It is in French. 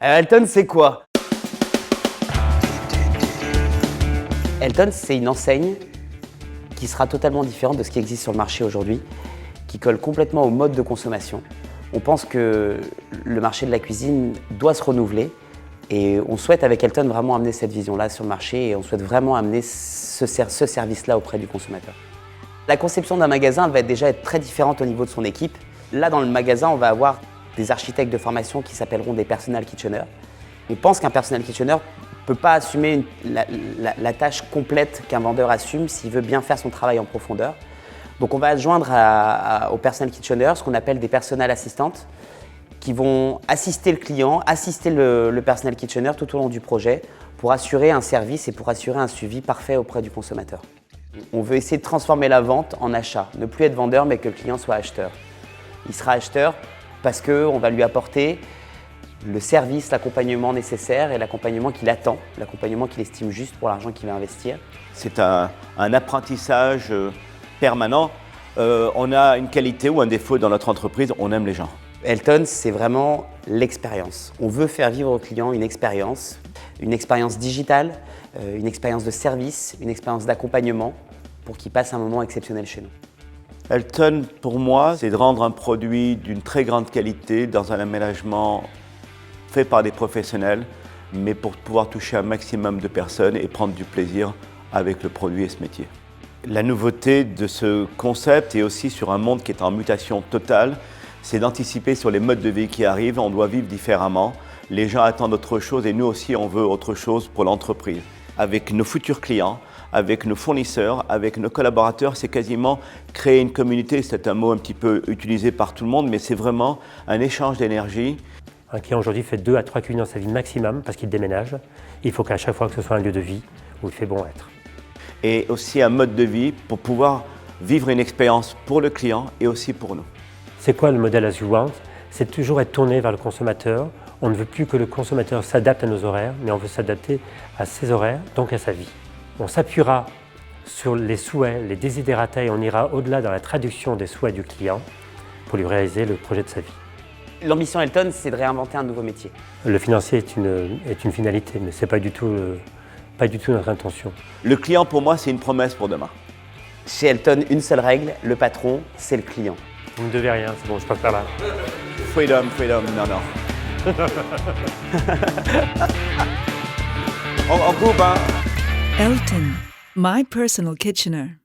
Elton, c'est quoi? Elton, c'est une enseigne qui sera totalement différente de ce qui existe sur le marché aujourd'hui, qui colle complètement au mode de consommation. On pense que le marché de la cuisine doit se renouveler et on souhaite avec Elton vraiment amener cette vision-là sur le marché et on souhaite vraiment amener ce service-là auprès du consommateur. La conception d'un magasin elle va déjà être très différente au niveau de son équipe. Là, dans le magasin, on va avoir des architectes de formation qui s'appelleront des personal kitcheners. On pense qu'un personal kitchener ne peut pas assumer la tâche complète qu'un vendeur assume s'il veut bien faire son travail en profondeur. Donc on va adjoindre aux personal kitcheners ce qu'on appelle des personal assistantes qui vont assister le client, assister le personal kitchener tout au long du projet pour assurer un service et pour assurer un suivi parfait auprès du consommateur. On veut essayer de transformer la vente en achat, ne plus être vendeur mais que le client soit acheteur. Il sera acheteur parce qu'on va lui apporter le service, l'accompagnement nécessaire et l'accompagnement qu'il attend, l'accompagnement qu'il estime juste pour l'argent qu'il va investir. C'est un apprentissage permanent. On a une qualité ou un défaut dans notre entreprise, on aime les gens. Elton, c'est vraiment l'expérience. On veut faire vivre au client une expérience digitale, une expérience de service, une expérience d'accompagnement pour qu'il passe un moment exceptionnel chez nous. Elton, pour moi, c'est de rendre un produit d'une très grande qualité dans un aménagement fait par des professionnels, mais pour pouvoir toucher un maximum de personnes et prendre du plaisir avec le produit et ce métier. La nouveauté de ce concept et aussi sur un monde qui est en mutation totale, c'est d'anticiper sur les modes de vie qui arrivent. On doit vivre différemment. Les gens attendent autre chose et nous aussi, on veut autre chose pour l'entreprise. Avec nos futurs clients, avec nos fournisseurs, avec nos collaborateurs, c'est quasiment créer une communauté. C'est un mot un petit peu utilisé par tout le monde, mais c'est vraiment un échange d'énergie. Un client aujourd'hui fait 2 à 3 cuisines dans sa vie maximum parce qu'il déménage. Il faut qu'à chaque fois que ce soit un lieu de vie où il fait bon être. Et aussi un mode de vie pour pouvoir vivre une expérience pour le client et aussi pour nous. C'est quoi le modèle As You Want? C'est toujours être tourné vers le consommateur. On ne veut plus que le consommateur s'adapte à nos horaires, mais on veut s'adapter à ses horaires, donc à sa vie. On s'appuiera sur les souhaits, les desiderata et on ira au-delà dans la traduction des souhaits du client pour lui réaliser le projet de sa vie. L'ambition Elton, c'est de réinventer un nouveau métier. Le financier est une finalité, mais ce n'est pas du tout notre intention. Le client, pour moi, c'est une promesse pour demain. Chez Elton, une seule règle, le patron, c'est le client. Vous ne me devez rien, c'est bon, je passe par là. Freedom, non. On coupe, hein? Elton, my personal kitchener.